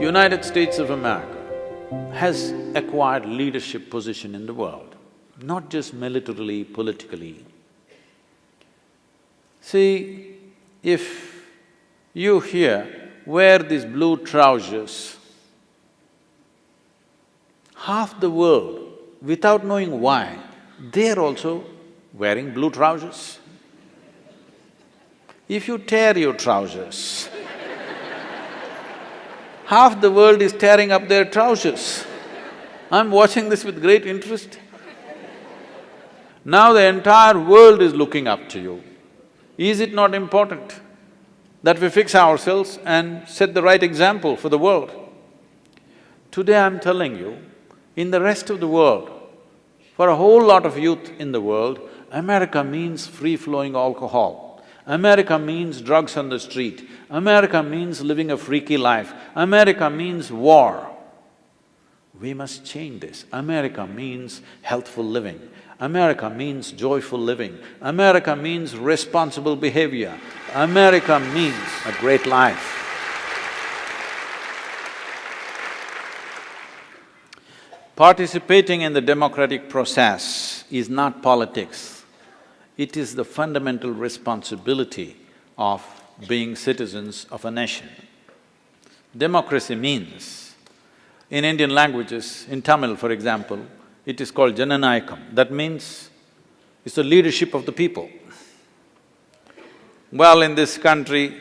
United States of America has acquired leadership position in the world, not just militarily, politically. See, if you here wear these blue trousers, half the world, without knowing why, they're also wearing blue trousers. If you tear your trousers, half the world is tearing up their trousers. I'm watching this with great interest. Now the entire world is looking up to you. Is it not important that we fix ourselves and set the right example for the world? Today I'm telling you, in the rest of the world, for a whole lot of youth in the world, America means free-flowing alcohol. America means drugs on the street. America means living a freaky life. America means war. We must change this. America means healthful living. America means joyful living. America means responsible behavior. America means a great life. Participating in the democratic process is not politics. It is the fundamental responsibility of being citizens of a nation. Democracy means, in Indian languages, in Tamil for example, it is called Jananayakam. That means it's the leadership of the people. Well, in this country,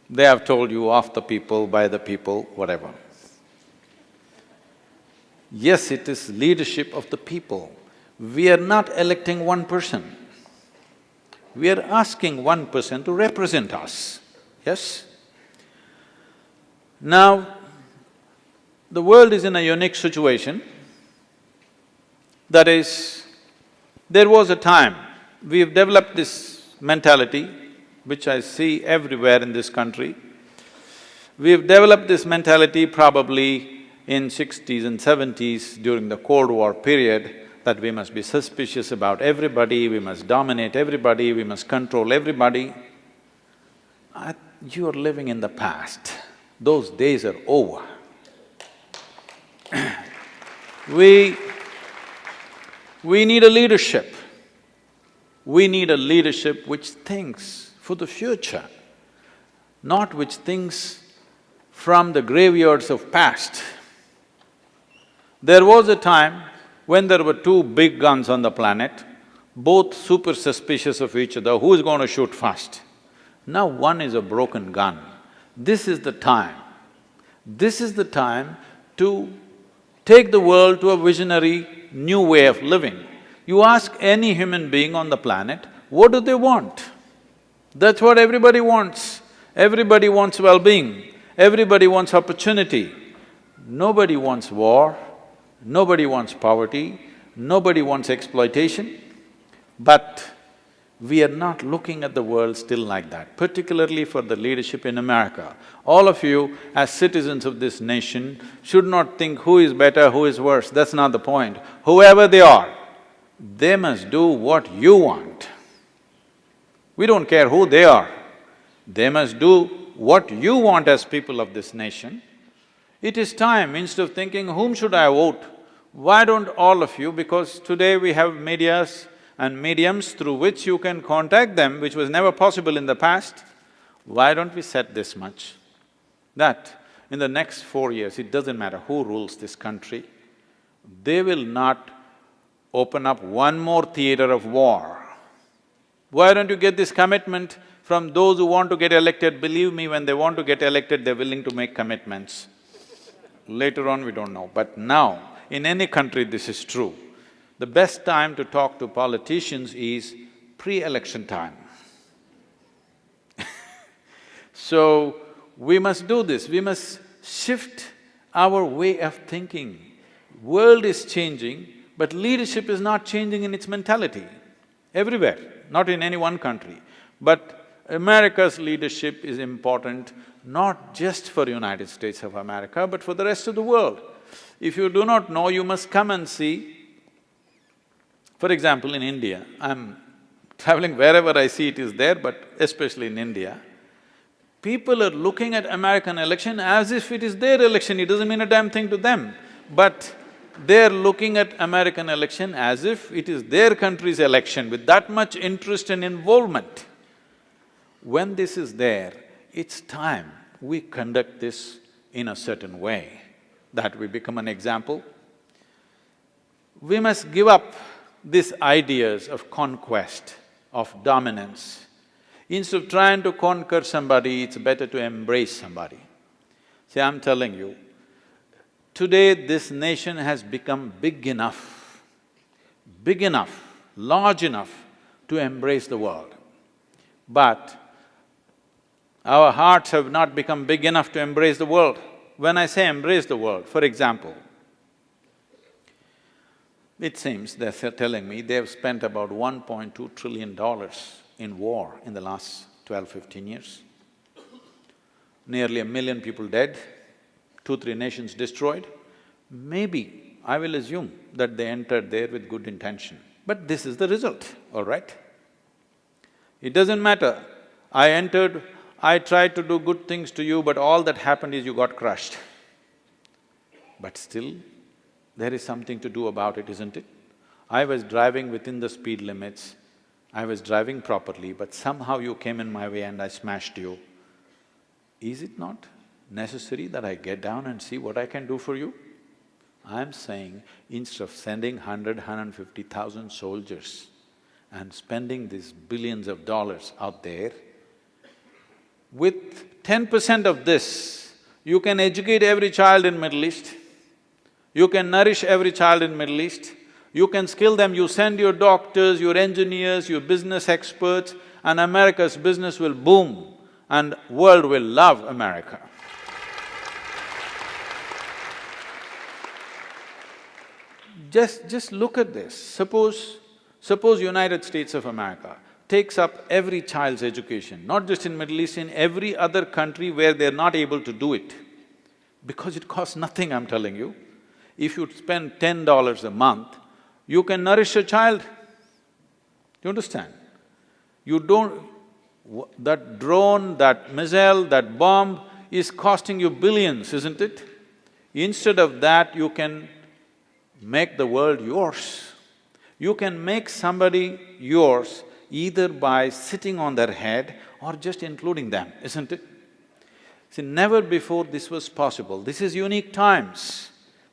they have told you of the people, by the people, whatever. Yes, it is leadership of the people. We are not electing one person. We are asking one person to represent us, yes? Now, the world is in a unique situation. That is, there was a time, we've developed this mentality, which I see everywhere in this country. We've developed this mentality probably in 60s and 70s during the Cold War period, that we must be suspicious about everybody, we must dominate everybody, we must control everybody. You are living in the past. Those days are over. We need a leadership. We need a leadership which thinks for the future, not which thinks from the graveyards of past. There was a time when there were two big guns on the planet, both super suspicious of each other, who is going to shoot first? Now one is a broken gun. This is the time. This is the time to take the world to a visionary new way of living. You ask any human being on the planet, what do they want? That's what everybody wants. Everybody wants well-being, everybody wants opportunity. Nobody wants war, nobody wants poverty, nobody wants exploitation. But we are not looking at the world still like that, particularly for the leadership in America. All of you, as citizens of this nation, should not think who is better, who is worse, that's not the point. Whoever they are, they must do what you want. We don't care who they are, they must do what you want as people of this nation. It is time, instead of thinking, whom should I vote? Why don't all of you, because today we have medias and mediums through which you can contact them, which was never possible in the past, why don't we set this much? That in the next 4 years, it doesn't matter who rules this country, they will not open up one more theater of war. Why don't you get this commitment from those who want to get elected? Believe me, when they want to get elected, they're willing to make commitments. Later on, we don't know, but now, in any country this is true. The best time to talk to politicians is pre-election time. So, we must do this, we must shift our way of thinking. World is changing, but leadership is not changing in its mentality, everywhere, not in any one country. But America's leadership is important, not just for United States of America, but for the rest of the world. If you do not know, you must come and see. For example, in India, I'm traveling wherever I see it is there, but especially in India, People are looking at American election as if it is their election, it doesn't mean a damn thing to them. But they're looking at American election as if it is their country's election with that much interest and involvement. When this is there, it's time we conduct this in a certain way, that we become an example. We must give up these ideas of conquest, of dominance. Instead of trying to conquer somebody, it's better to embrace somebody. See, I'm telling you, today this nation has become big enough, large enough to embrace the world. But our hearts have not become big enough to embrace the world. When I say embrace the world, for example, it seems they're telling me they've spent about $1.2 trillion in war in the last 12–15 years. Nearly 1 million people dead, 2–3 nations destroyed. Maybe, I will assume that they entered there with good intention. But this is the result, all right? It doesn't matter, I tried to do good things to you, but all that happened is you got crushed. But still, there is something to do about it, isn't it? I was driving within the speed limits, I was driving properly, but somehow you came in my way and I smashed you. Is it not necessary that I get down and see what I can do for you? I'm saying, instead of sending 150,000 soldiers and spending these billions of dollars out there, with 10% of this, you can educate every child in Middle East, you can nourish every child in Middle East, you can skill them, you send your doctors, your engineers, your business experts, and America's business will boom and world will love America. Just look at this. Suppose United States of America takes up every child's education, not just in Middle East, in every other country where they're not able to do it. Because it costs nothing, I'm telling you. If you spend $10 a month, you can nourish a child. You understand? You don't… that drone, that missile, that bomb is costing you billions, isn't it? Instead of that, you can make the world yours. You can make somebody yours either by sitting on their head or just including them, isn't it? See, never before this was possible. This is unique times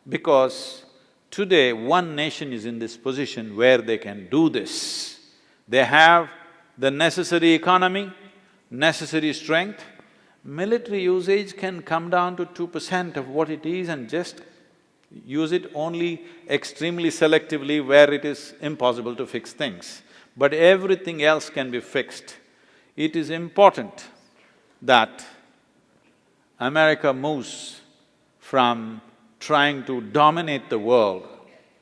because today one nation is in this position where they can do this. They have the necessary economy, necessary strength. Military usage can come down to 2% of what it is and just use it only extremely selectively where it is impossible to fix things. But everything else can be fixed. It is important that America moves from trying to dominate the world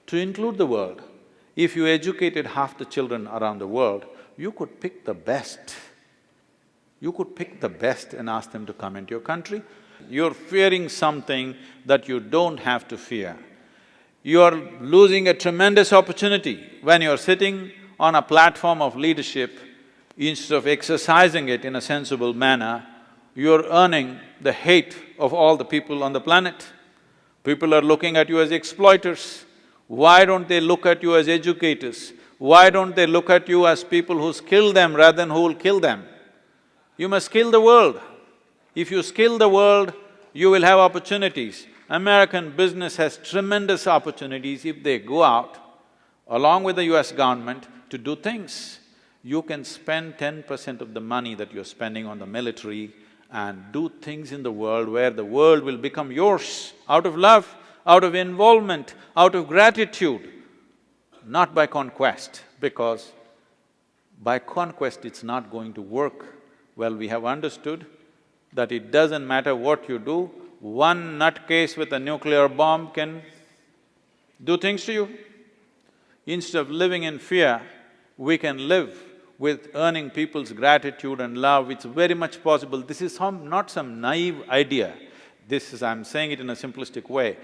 to include the world. If you educated half the children around the world, you could pick the best. You could pick the best and ask them to come into your country. You're fearing something that you don't have to fear. You're losing a tremendous opportunity when you're sitting on a platform of leadership. Instead of exercising it in a sensible manner, you're earning the hate of all the people on the planet. People are looking at you as exploiters. Why don't they look at you as educators? Why don't they look at you as people who skill them rather than who will kill them? You must skill the world. If you skill the world, you will have opportunities. American business has tremendous opportunities if they go out, along with the US government, to do things. You can spend 10% of the money that you're spending on the military and do things in the world where the world will become yours out of love, out of involvement, out of gratitude, not by conquest, because by conquest it's not going to work. Well, we have understood that it doesn't matter what you do, one nutcase with a nuclear bomb can do things to you. Instead of living in fear, we can live with earning people's gratitude and love. It's very much possible. This is not some naive idea. This is… I'm saying it in a simplistic way.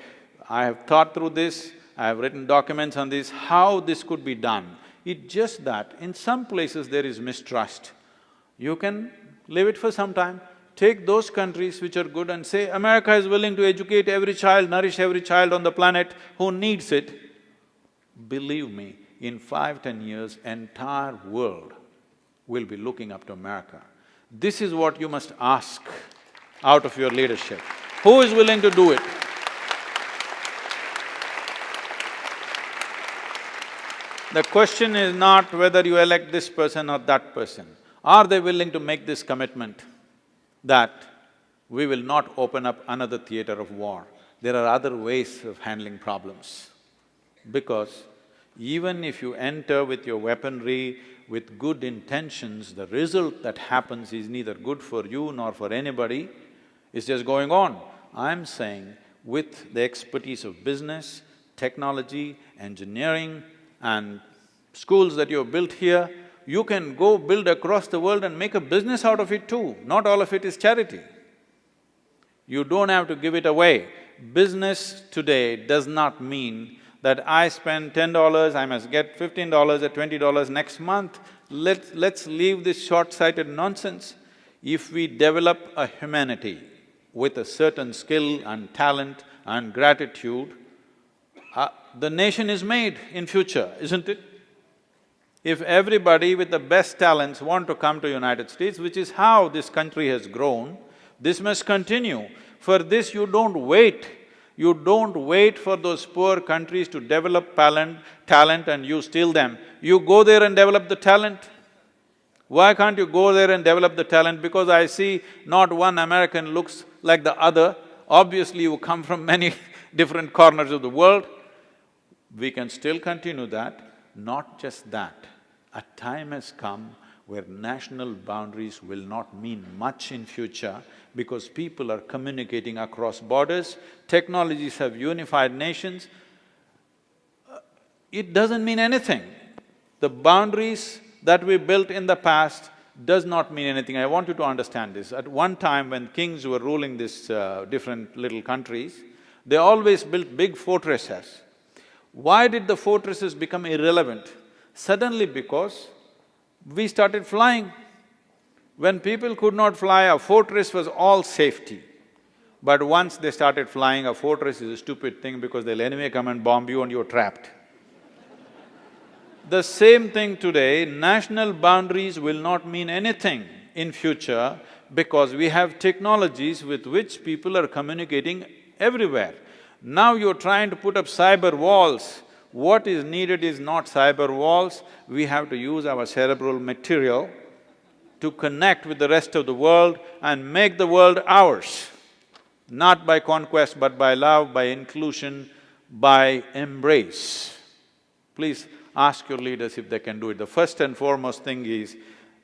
I have thought through this, I have written documents on this, how this could be done. It's just that in some places there is mistrust. You can leave it for some time, take those countries which are good and say, America is willing to educate every child, nourish every child on the planet who needs it. Believe me, in 5–10 years, entire world will be looking up to America. This is what you must ask out of your leadership. Who is willing to do it? The question is not whether you elect this person or that person. Are they willing to make this commitment that we will not open up another theater of war? There are other ways of handling problems. Because even if you enter with your weaponry, with good intentions, the result that happens is neither good for you nor for anybody, it's just going on. I'm saying with the expertise of business, technology, engineering and schools that you have built here, you can go build across the world and make a business out of it too. Not all of it is charity. You don't have to give it away. Business today does not mean that I spend $10, I must get $15 or $20 next month. Let's leave this short-sighted nonsense. If we develop a humanity with a certain skill and talent and gratitude, the nation is made in future, isn't it? If everybody with the best talents want to come to United States, which is how this country has grown, this must continue. For this, you don't wait. You don't wait for those poor countries to develop talent and you steal them. You go there and develop the talent. Why can't you go there and develop the talent? Because I see not one American looks like the other. Obviously, you come from many different corners of the world. We can still continue that. Not just that, a time has come where national boundaries will not mean much in future because people are communicating across borders, technologies have unified nations. It doesn't mean anything. The boundaries that we built in the past does not mean anything. I want you to understand this. At one time when kings were ruling these different little countries, they always built big fortresses. Why did the fortresses become irrelevant? Suddenly because we started flying. When people could not fly, a fortress was all safety. But once they started flying, a fortress is a stupid thing because they'll anyway come and bomb you and you're trapped. The same thing today, national boundaries will not mean anything in future because we have technologies with which people are communicating everywhere. Now you're trying to put up cyber walls. What is needed is not cyber walls, we have to use our cerebral material to connect with the rest of the world and make the world ours. Not by conquest, but by love, by inclusion, by embrace. Please ask your leaders if they can do it. The first and foremost thing is,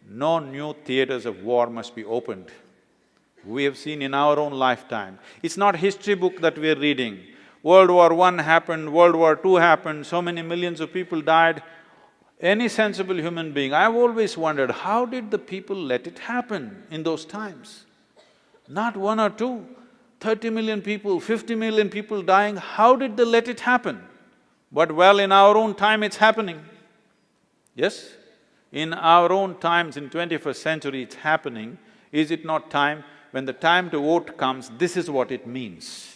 no new theaters of war must be opened. We have seen in our own lifetime. It's not history book that we are reading. World War I happened, World War II happened, so many millions of people died. Any sensible human being, I've always wondered, how did the people let it happen in those times? Not one or two, 30 million people, 50 million people dying, how did they let it happen? But well, in our own time it's happening. Yes? In our own times, in 21st century it's happening. Is it not time? When the time to vote comes, this is what it means.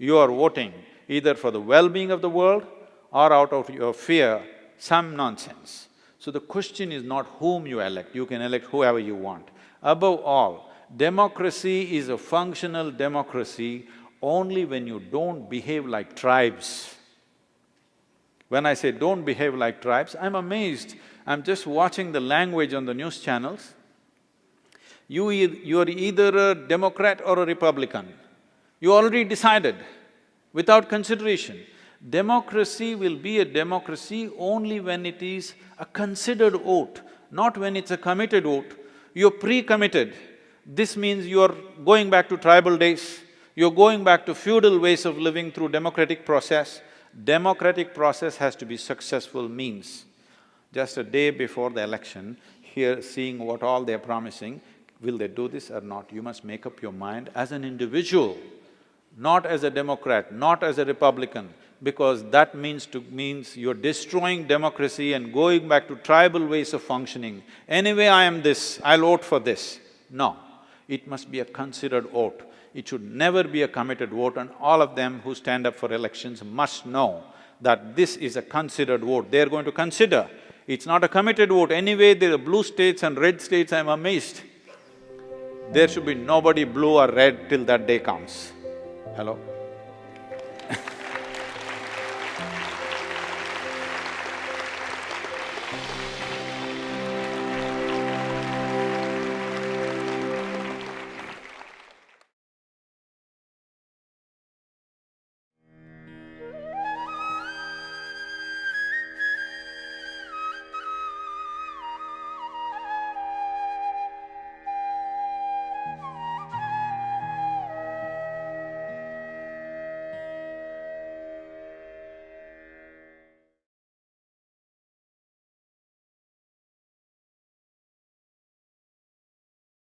You are voting either for the well-being of the world or out of your fear, some nonsense. So the question is not whom you elect, you can elect whoever you want. Above all, democracy is a functional democracy only when you don't behave like tribes. When I say don't behave like tribes, I'm amazed. I'm just watching the language on the news channels. You're either a Democrat or a Republican. You already decided, without consideration. Democracy will be a democracy only when it is a considered vote, not when it's a committed vote. You're pre-committed. This means you're going back to tribal days, you're going back to feudal ways of living through democratic process. Democratic process has to be successful means. Just a day before the election, here seeing what all they're promising, will they do this or not? You must make up your mind as an individual, not as a Democrat, not as a Republican, because that means you're destroying democracy and going back to tribal ways of functioning. Anyway, I am this, I'll vote for this. No. it must be a considered vote. It should never be a committed vote, and all of them who stand up for elections must know that this is a considered vote. They're going to consider. It's not a committed vote. Anyway, there are blue states and red states, I'm amazed. There should be nobody blue or red till that day comes. Hello?